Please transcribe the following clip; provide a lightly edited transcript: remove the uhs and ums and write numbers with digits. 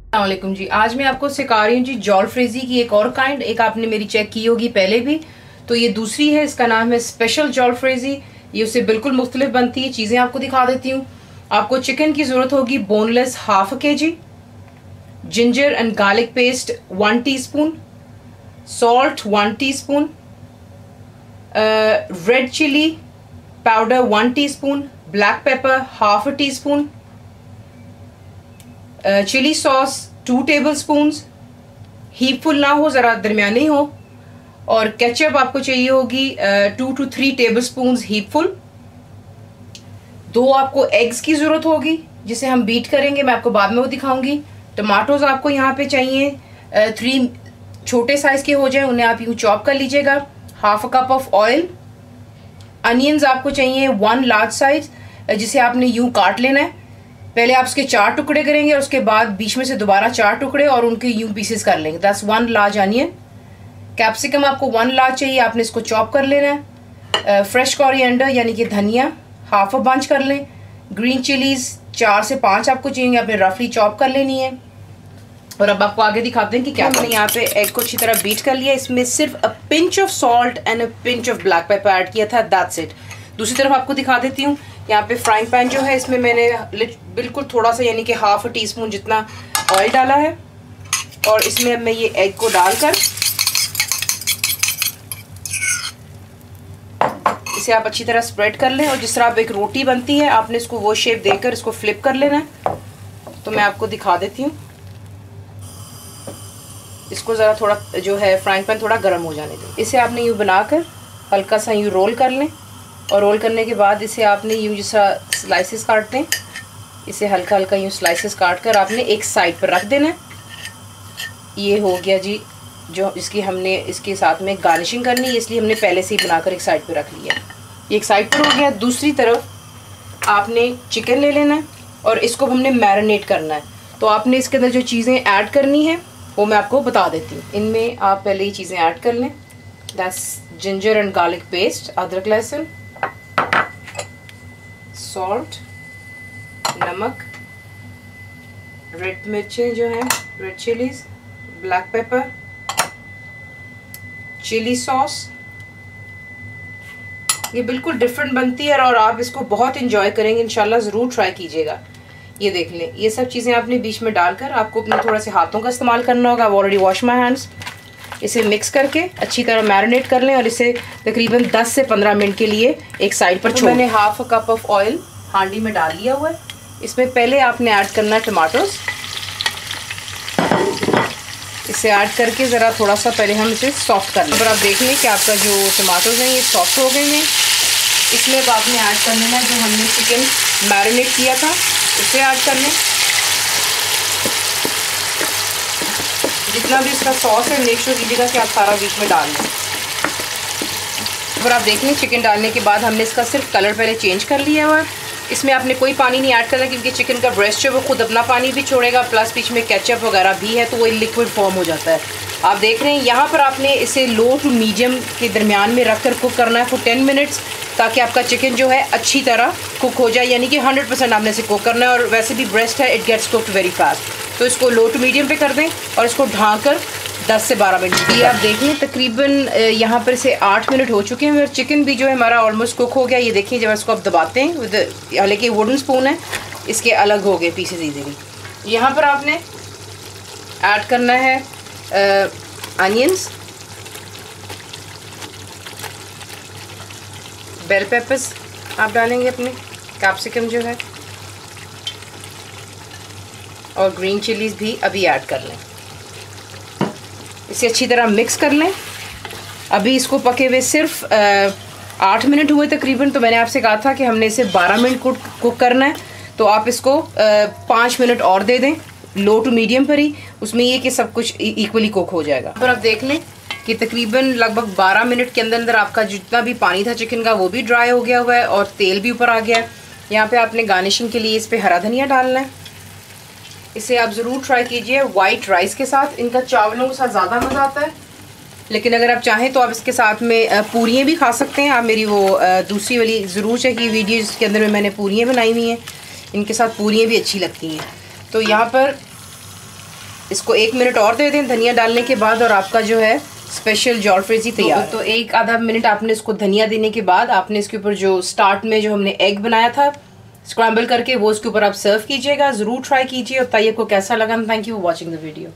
अस्सलामुअलैकुम जी। आज मैं आपको सिखा रही हूँ जी जॉलफ्रेजी की एक और काइंड। एक आपने मेरी चेक की होगी पहले भी, तो ये दूसरी है। इसका नाम है स्पेशल जॉलफ्रेजी। ये उससे बिल्कुल मुख्तलिफ बनती है। चीज़ें आपको दिखा देती हूँ। आपको चिकन की ज़रूरत होगी boneless ½ kg, ginger and garlic paste 1 teaspoon, salt 1 teaspoon, red chilli powder 1 teaspoon, black pepper ½ teaspoon, chilli sauce 2 tablespoons, heapful ना हो, ज़रा दरमियानी हो। और केचप आपको चाहिए होगी 2 to 3 टेबलस्पून्स हीपफुल। 2 आपको एग्स की ज़रूरत होगी जिसे हम बीट करेंगे, मैं आपको बाद में वो दिखाऊंगी। टमाटोज आपको यहाँ पे चाहिए 3 छोटे साइज़ के हो जाए, उन्हें आप यूँ चॉप कर लीजिएगा। ½ कप ऑफ ऑयल। अनियंस आपको चाहिए 1 लार्ज साइज, जिसे आपने यूँ काट लेना है। पहले आप उसके 4 टुकड़े करेंगे और उसके बाद बीच में से दोबारा 4 टुकड़े और उनके यूं पीसेस कर लेंगे। That's 1 large onion. कैप्सिकम आपको 1 लार्ज चाहिए, आपने इसको चॉप कर लेना है। फ्रेश कोरिएंडर यानी कि धनिया ½ बंच कर लें। ग्रीन चिलीज 4 से 5 आपको चाहिए, आपने रफली चॉप कर लेनी है। और अब आपको आगे दिखाते हैं कि क्या। हमने यहाँ पे एग को अच्छी तरह बीट कर लिया। इसमें सिर्फ a pinch of salt and a pinch of black pepper add किया था, दैट्स इट। दूसरी तरफ आपको दिखा देती हूँ। यहाँ पे फ्राइंग पैन जो है, इसमें मैंने बिल्कुल थोड़ा सा यानी कि ½ टीस्पून जितना ऑयल डाला है। और इसमें अब मैं ये एग को डालकर इसे आप अच्छी तरह स्प्रेड कर लें। और जिस तरह आप एक रोटी बनती है, आपने इसको वो शेप देकर इसको फ्लिप कर लेना है। तो मैं आपको दिखा देती हूँ। इसको ज़रा थोड़ा जो है फ्राइंग पैन थोड़ा गर्म हो जाने दें। इसे आपने यूँ बनाकर हल्का सा यूँ रोल कर लें। और रोल करने के बाद इसे आपने यूँ जिस तरह स्लाइसेस काटते हैं, इसे हल्का हल्का यूँ स्लाइसेस काट कर आपने एक साइड पर रख देना है। ये हो गया जी, जो इसकी हमने इसके साथ में गार्निशिंग करनी है, इसलिए हमने पहले से ही बनाकर एक साइड पर रख लिया। ये एक साइड पर हो गया। दूसरी तरफ आपने चिकन ले लेना है और इसको हमने मैरिनेट करना है। तो आपने इसके अंदर जो चीज़ें ऐड करनी है वो मैं आपको बता देती हूँ। इनमें आप पहले ये चीज़ें ऐड कर लें। That's ginger and garlic paste, अदरक लहसुन, सॉल्ट, नमक, रेड मिर्चें जो हैं, red chillies, black pepper, chilli sauce. ये बिल्कुल डिफरेंट बनती है और आप इसको बहुत इंजॉय करेंगे इंशाल्लाह। ज़रूर ट्राई कीजिएगा। ये देख लें, ये सब चीज़ें आपने बीच में डालकर आपको अपने थोड़ा से हाथों का इस्तेमाल करना होगा। Already wash my hands. इसे मिक्स करके अच्छी तरह मैरिनेट कर लें और इसे तकरीबन 10 से 15 मिनट के लिए एक साइड पर छोड़। मैंने ½ कप ऑफ ऑयल हांडी में डाल लिया हुआ है। इसमें पहले आपने ऐड करना है टमाटोज। इसे ऐड करके ज़रा थोड़ा सा पहले हम इसे सॉफ्ट कर लें। अगर आप देख लें कि आपका जो टमाटोज हैं ये सॉफ्ट हो गए हैं। इसमें अब आपने ऐड कर लेना जो हमने चिकन मैरिनेट किया था, उसे ऐड कर लें। जितना भी इसका सॉस है मेक श्योर कीजिएगा कि आप सारा बीच में डाल लें। अगर आप देख लें चिकन डालने के बाद हमने इसका सिर्फ कलर पहले चेंज कर लिया हुआ। इसमें आपने कोई पानी नहीं ऐड करना क्योंकि चिकन का ब्रेस्ट जो वो खुद अपना पानी भी छोड़ेगा, प्लस बीच में केचप वगैरह भी है तो वो लिक्विड फॉर्म हो जाता है। आप देख रहे हैं यहाँ पर आपने इसे लो टू मीडियम के दरमियान में रख कर कुक करना है फॉर 10 मिनट्स, ताकि आपका चिकन जो है अच्छी तरह कुक हो जाए। यानी कि 100% आपने इसे कुक करना है। और वैसे भी ब्रेस्ट है, it gets cooked very fast. तो इसको लो टू मीडियम पे कर दें और इसको ढाँक कर 10 से 12 मिनट। ये आप देख लें तकरीबन यहाँ पर से 8 मिनट हो चुके हैं और चिकन भी जो है हमारा ऑलमोस्ट कुक हो गया। ये देखिए जब इसको आप दबाते हैं विद, हालांकि वुडन स्पून है, इसके अलग हो गए पीसेज इजीली। यहाँ पर आपने ऐड करना है अनियंस, बेल पेपर्स आप डालेंगे अपने, कैप्सिकम जो है, और ग्रीन चिलीज भी अभी ऐड कर लें। इसे अच्छी तरह मिक्स कर लें। अभी इसको पके हुए सिर्फ 8 मिनट हुए तकरीबन। तो मैंने आपसे कहा था कि हमने इसे 12 मिनट कुक करना है। तो आप इसको 5 मिनट और दे दें लो टू मीडियम पर ही। उसमें ये कि सब कुछ इक्वली कुक हो जाएगा। पर आप देख लें कि तकरीबन लगभग 12 मिनट के अंदर अंदर आपका जितना भी पानी था चिकन का वो भी ड्राई हो गया हुआ है और तेल भी ऊपर आ गया है। यहाँ पे आपने गार्निशिंग के लिए इस पर हरा धनिया डालना है। इसे आप ज़रूर ट्राई कीजिए वाइट राइस के साथ। इनका चावलों के साथ ज़्यादा मज़ा आता है, लेकिन अगर आप चाहें तो आप इसके साथ में पूरियाँ भी खा सकते हैं। आप मेरी वो दूसरी वाली ज़रूर चाहिए वीडियो जिसके अंदर में मैंने पूरियाँ बनाई हुई हैं, इनके साथ पूरियाँ भी अच्छी लगती हैं। तो यहाँ पर इसको 1 मिनट और दे दें धनिया डालने के बाद, और आपका जो है स्पेशल जॉलफ्रेजी तैयार। तो 1 आधा मिनट आपने इसको धनिया देने के बाद आपने इसके ऊपर जो स्टार्ट में जो हमने एग बनाया था स्क्रैम्बल करके, वो इसके ऊपर आप सर्व कीजिएगा। ज़रूर ट्राई कीजिए और बताइए आपको कैसा लगा। Thank you for watching the video.